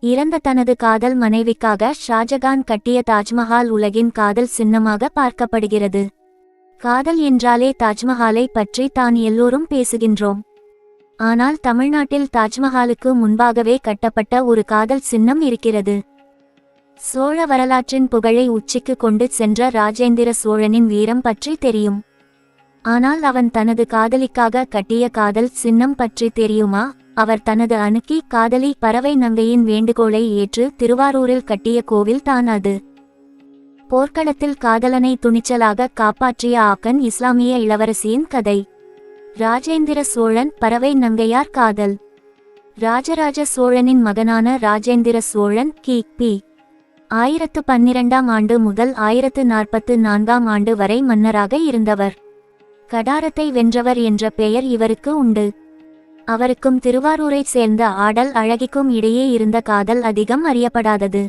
இறந்த தனது காதல் மனைவிக்காக ஷாஜகான் கட்டிய தாஜ்மஹால் உலகின் காதல் சின்னமாக பார்க்கப்படுகிறது. காதல் என்றாலே தாஜ்மஹாலை பற்றி தான் எல்லோரும் பேசுகின்றோம். ஆனால் தமிழ்நாட்டில் தாஜ்மஹாலுக்கு முன்பாகவே கட்டப்பட்ட ஒரு காதல் சின்னம் இருக்கிறது. சோழ வரலாற்றின் புகழை உச்சிக்கு கொண்டு சென்ற ராஜேந்திர சோழனின் வீரம் பற்றி தெரியும். ஆனால் அவன் தனது காதலிக்காக கட்டிய காதல் சின்னம் பற்றி தெரியுமா? அவர் தனது அணுக்கி காதலி பறவை நங்கையின் வேண்டுகோளை ஏற்று திருவாரூரில் கட்டிய கோவில் தான் அது. போர்க்களத்தில் காதலனை துணிச்சலாக காப்பாற்றிய ஆக்கன் இஸ்லாமிய இளவரசியின் கதை. ராஜேந்திர சோழன் பறவை நங்கையார் காதல். ராஜராஜ சோழனின் மகனான ராஜேந்திர சோழன் கி.பி. 1012 ஆண்டு முதல் 1044 ஆண்டு வரை மன்னராக இருந்தவர். கடாரத்தை வென்றவர் என்ற பெயர் இவருக்கு உண்டு. அவருக்கும் திருவாரூரைச் சேர்ந்த ஆடல் அழகிக்கும் இடையே இருந்த காதல் அதிகம் அறியப்படாதது.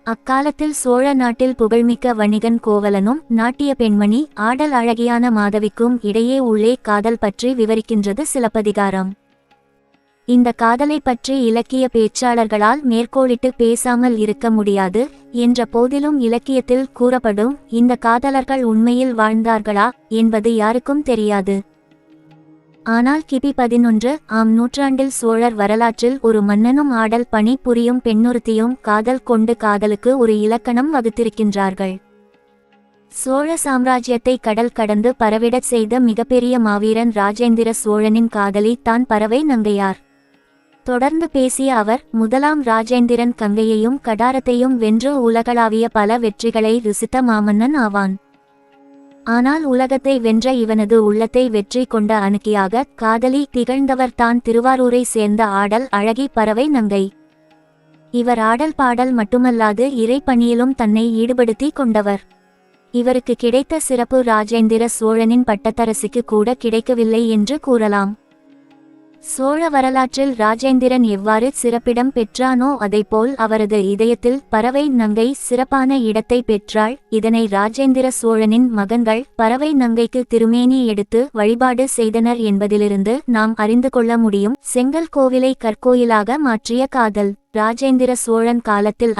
அக்காலத்தில் சோழ நாட்டில் புகழ்மிக்க வணிகன் கோவலனும் நாட்டிய பெண்மணி ஆடல் அழகியான மாதவிக்கும் இடையே உள்ளே காதல் பற்றி விவரிக்கின்றது சிலப்பதிகாரம். இந்த காதலை பற்றி இலக்கிய பேச்சாளர்களால் மேற்கோளிட்டு பேசாமல் இருக்க முடியாது என்ற போதிலும் இலக்கியத்தில் கூறப்படும் இந்த காதலர்கள் உண்மையில் வாழ்ந்தார்களா என்பது யாருக்கும் தெரியாது. ஆனால் கிபி 11ஆம் நூற்றாண்டில் சோழர் வரலாற்றில் ஒரு மன்னனும் ஆடல் பணி புரியும் பெண்ணொருத்தியும் காதல் கொண்டு காதலுக்கு ஒரு இலக்கணம் வகுத்திருக்கின்றார்கள். சோழ சாம்ராஜ்யத்தை கடல் கடந்து பரவிடச் செய்த மிகப்பெரிய மாவீரன் ராஜேந்திர சோழனின் காதலி தான் பறவை நங்கையார். தொடர்ந்து பேசிய அவர், முதலாம் ராஜேந்திரன் கங்கையையும் கடாரத்தையும் வென்று உலகளாவிய பல வெற்றிகளை ருசித்த மாமன்னன் ஆவான். ஆனால் உலகத்தை வென்ற இவனது உள்ளத்தை வெற்றி கொண்ட அணுக்கியாக காதலி திகழ்ந்தவர் தான் திருவாரூரை சேர்ந்த ஆடல் அழகி பறவை நங்கை. இவர் ஆடல் பாடல் மட்டுமல்லாது இறைப்பணியிலும் தன்னை ஈடுபடுத்தி கொண்டவர். இவருக்கு கிடைத்த சிறப்பு ராஜேந்திர சோழனின் பட்டத்தரசிக்கு கூட கிடைக்கவில்லை என்று கூறலாம். சோழ வரலாற்றில் ராஜேந்திரன் எவ்வாறு சிறப்பிடம் பெற்றானோ அதைப்போல் அவரது இதயத்தில் பறவை நங்கை சிறப்பான இடத்தை பெற்றாள். இதனை ராஜேந்திர சோழனின் மகன்கள் பறவை நங்கைக்கு திருமேனி எடுத்து வழிபாடு செய்தனர் என்பதிலிருந்து நாம் அறிந்து கொள்ள முடியும். செங்கல் கோவிலை கற்கோயிலாக மாற்றிய காதல். ராஜேந்திர சோழன் காலத்தில்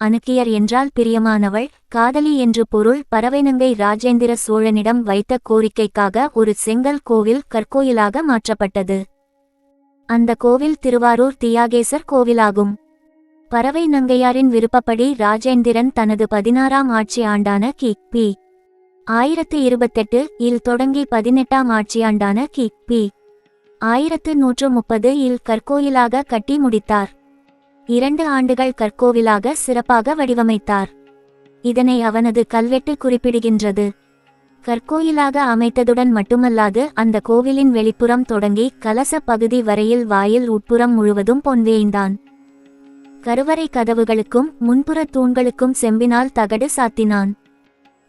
அணுக்கியர் என்றால் பிரியமானவள், காதலி என்று பொருள். பறவை நங்கை ராஜேந்திர சோழனிடம் வைத்த கோரிக்கைக்காக ஒரு செங்கல் கோவில் கற்கோயிலாக மாற்றப்பட்டது. அந்த கோவில் திருவாரூர் தியாகேசர் கோவிலாகும். பறவை நங்கையாரின் விருப்பப்படி ராஜேந்திரன் தனது 16ஆம் ஆட்சி ஆண்டான கி.பி. 1028 இல் தொடங்கி 18ஆம் ஆட்சியாண்டான கி.பி. 1130 இல் கற்கோயிலாக கட்டி முடித்தார். 2 ஆண்டுகள் கற்கோவிலாக சிறப்பாக வடிவமைத்தார். இதனை அவனது கல்வெட்டு குறிப்பிடுகின்றது. கற்கோயிலாக அமைத்ததுடன் மட்டுமல்லாது அந்த கோவிலின் வெளிப்புறம் தொடங்கி கலச பகுதி வரையில் வாயில் உட்புறம் முழுவதும் பொன்வேய்ந்தான். கருவறை கதவுகளுக்கும் முன்புற தூண்களுக்கும் செம்பினால் தகடு சாத்தினான்.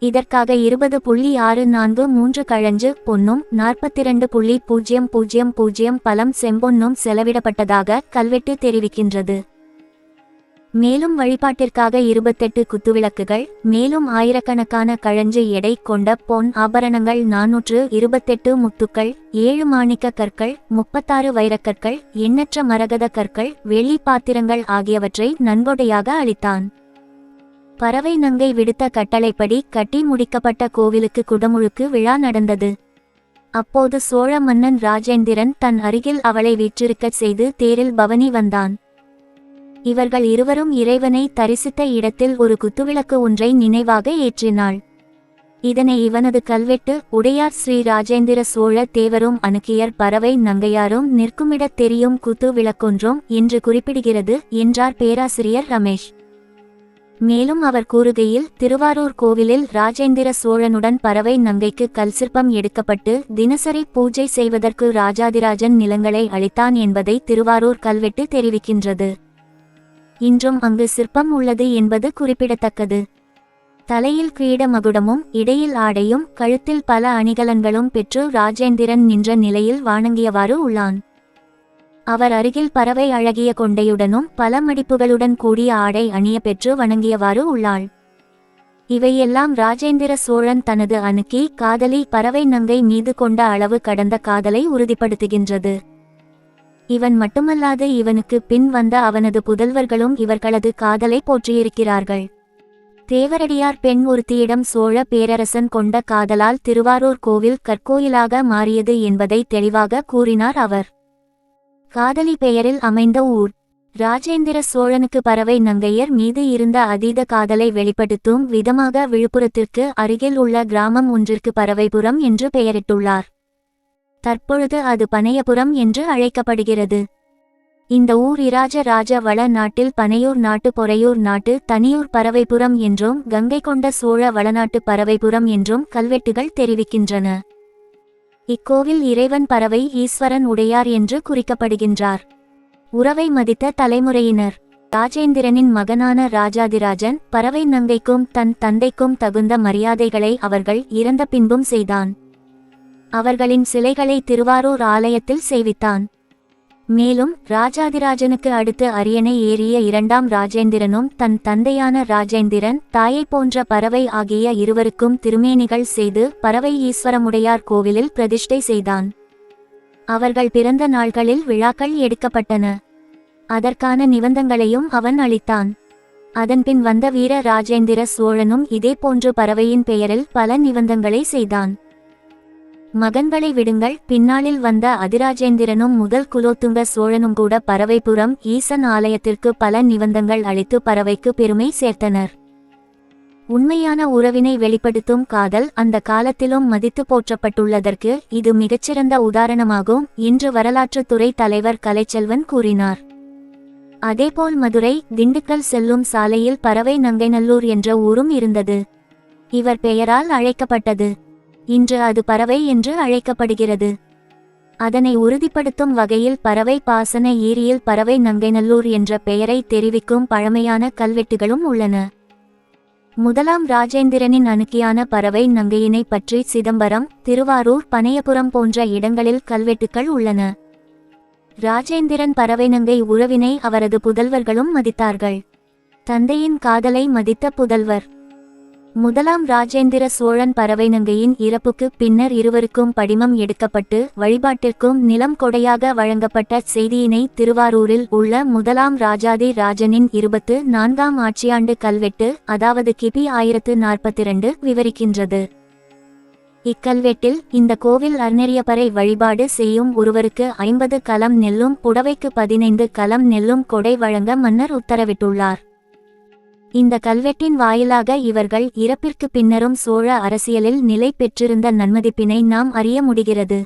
இதற்காக 20.643 கழஞ்சு பொன்னும் 42.000 பலம் செம்பொன்னும் செலவிடப்பட்டதாக கல்வெட்டு தெரிவிக்கின்றது. மேலும் வழிபாட்டிற்காக 28 குத்துவிளக்குகள், மேலும் ஆயிரக்கணக்கான கழஞ்சு எடை கொண்ட பொன் ஆபரணங்கள், 428 முத்துக்கள், 7 மாணிக்க கற்கள், 36 வைரக்கற்கள், எண்ணற்ற மரகத கற்கள், வெள்ளி பாத்திரங்கள் ஆகியவற்றை நன்கொடையாக அளித்தான். பறவை நங்கை விடுத்த கட்டளைப்படி கட்டி முடிக்கப்பட்ட கோவிலுக்கு குடமுழுக்கு விழா நடந்தது. அப்போது சோழ மன்னன் ராஜேந்திரன் தன் அருகில் அவளை வீற்றிருக்கச் செய்து தேரில் பவனி வந்தான். இவர்கள் இருவரும் இறைவனை தரிசித்த இடத்தில் ஒரு குத்துவிளக்கு ஒன்றை நினைவாக ஏற்றினாள். இதனை இவனது கல்வெட்டு உடையார் ஸ்ரீ ராஜேந்திர சோழ தேவரும் அணுக்கியர் பறவை நங்கையாரும் நிற்குமிடத் தெரியும் குத்து விளக்கொன்றும் என்று குறிப்பிடுகிறது என்றார் பேராசிரியர் ரமேஷ். மேலும் அவர் கூறுகையில், திருவாரூர் கோவிலில் ராஜேந்திர சோழனுடன் பறவை நங்கைக்கு கல் சிற்பம் எடுக்கப்பட்டு தினசரி பூஜை செய்வதற்கு ராஜாதிராஜன் நிலங்களை அளித்தான் என்பதை திருவாரூர் கல்வெட்டு தெரிவிக்கின்றது. இன்றும் அங்கு சிற்பம் உள்ளது என்பது குறிப்பிடத்தக்கது. தலையில் கிரீட மகுடமும் இடையில் ஆடையும் கழுத்தில் பல அணிகலன்களும் பெற்று ராஜேந்திரன் நின்ற நிலையில் வணங்கியவாறு உள்ளான். அவர் அருகில் பறவை அழகிய கொண்டையுடனும் பல மடிப்புகளுடன் கூடிய ஆடை அணிய பெற்று வணங்கியவாறு உள்ளாள். இவையெல்லாம் ராஜேந்திர சோழன் தனது அணுக்கி காதலி பறவை நங்கை மீது கொண்ட அளவு கடந்த காதலை உறுதிப்படுத்துகின்றது. இவன் மட்டுமல்லாது இவனுக்கு பின் வந்த அவனது புதல்வர்களும் இவர்களது காதலை போற்றியிருக்கிறார்கள். தேவரடியார் பெண் ஒருத்தியிடம் சோழ பேரரசன் கொண்ட காதலால் திருவாரூர் கோவில் கற்கோயிலாக மாறியது என்பதை தெளிவாக கூறினார் அவர். காதலி பெயரில் அமைந்த ஊர். ராஜேந்திர சோழனுக்கு பறவை நங்கையர் மீது இருந்த அதீத காதலை வெளிப்படுத்தும் விதமாக விழுப்புரத்திற்கு அருகில் உள்ள கிராமம் ஒன்றிற்கு பறவைபுரம் என்று பெயரிட்டுள்ளார். தற்பொழுது அது பனையபுரம் என்று அழைக்கப்படுகிறது. இந்த ஊர் இராஜ ராஜ வள நாட்டில் பனையூர் நாட்டு பொறையூர் நாட்டு தனியூர் பறவைபுரம் என்றும் கங்கை கொண்ட சோழ வளநாட்டு பறவைபுரம் என்றும் கல்வெட்டுகள் தெரிவிக்கின்றன. இக்கோவில் இறைவன் பறவை ஈஸ்வரன் உடையார் என்று குறிக்கப்படுகின்றார். உறவை மதித்த தலைமுறையினர். ராஜேந்திரனின் மகனான ராஜாதிராஜன் பறவை நங்கைக்கும் தன் தந்தைக்கும் தகுந்த மரியாதைகளை அவர்கள் இறந்த பின்பும் செய்தான். அவர்களின் சிலைகளை திருவாரூர் ஆலயத்தில் செய்வித்தான். மேலும் ராஜாதிராஜனுக்கு அடுத்து அரியணை ஏறிய இரண்டாம் ராஜேந்திரனும் தன் தந்தையான ராஜேந்திரன் தாயை போன்ற பறவை ஆகிய இருவருக்கும் திருமேனிகள் செய்து பறவை ஈஸ்வரமுடையார் கோவிலில் பிரதிஷ்டை செய்தான். அவர்கள் பிறந்த நாள்களில் விழாக்கள் எடுக்கப்பட்டன. அதற்கான நிபந்தங்களையும் அவன் அளித்தான். அதன்பின் வந்த வீர ராஜேந்திர சோழனும் இதே போன்று பறவையின் பெயரில் பல நிபந்தங்களை செய்தான். மகன்களை விடுங்கள், பின்னாளில் வந்த அதிராஜேந்திரனும் முதல் குலோத்துங்க சோழனும் கூட பறவைபுரம் ஈசன் ஆலயத்திற்கு பல நிபந்தங்கள் அளித்து பறவைக்கு பெருமை சேர்த்தனர். உண்மையான உறவினை வெளிப்படுத்தும் காதல் அந்த காலத்திலும் மதித்து போற்றப்பட்டுள்ளதற்கு இது மிகச்சிறந்த உதாரணமாகும் என்று வரலாற்றுத்துறை தலைவர் கலைச்செல்வன் கூறினார். அதேபோல் மதுரை திண்டுக்கல் செல்லும் சாலையில் பறவை நங்கைநல்லூர் என்ற ஊரும் இருந்தது. இவர் பெயரால் அழைக்கப்பட்டது. இன்று அது பறவை என்று அழைக்கப்படுகிறது. அதனை உறுதிப்படுத்தும் வகையில் பறவை பாசன ஏரியில் பறவை நங்கைநல்லூர் என்ற பெயரை தெரிவிக்கும் பழமையான கல்வெட்டுகளும் உள்ளன. முதலாம் ராஜேந்திரனின் அணுக்கியான பறவை நங்கையினை பற்றி சிதம்பரம், திருவாரூர், பனையபுரம் போன்ற இடங்களில் கல்வெட்டுக்கள் உள்ளன. ராஜேந்திரன் பறவை நங்கை உறவினை அவரது புதல்வர்களும் மதித்தார்கள். தந்தையின் காதலை மதித்த புதல்வர். முதலாம் ராஜேந்திர சோழன் பறவை நங்கையின் இறப்புக்கு பின்னர் இருவருக்கும் படிமம் எடுக்கப்பட்டு வழிபாட்டிற்கும் நிலம் கொடையாக வழங்கப்பட்ட செய்தியினை திருவாரூரில் உள்ள முதலாம் ராஜாதி ராஜனின் 24ஆம் ஆட்சியாண்டு கல்வெட்டு, அதாவது கிபி 1042 விவரிக்கின்றது. இக்கல்வெட்டில் இந்த கோவில் அர்நெறியப்பறை வழிபாடு செய்யும் ஒருவருக்கு 50 கலம் நெல்லும் புடவைக்கு 15 கலம் நெல்லும் கொடை வழங்க மன்னர் உத்தரவிட்டுள்ளார். இந்த கல்வெட்டின் வாயிலாக இவர்கள் இறப்பிற்கு பின்னரும் சோழ அரசியலில் நிலை பெற்றிருந்த நன்மதிப்பினை நாம் அறிய முடிகிறது.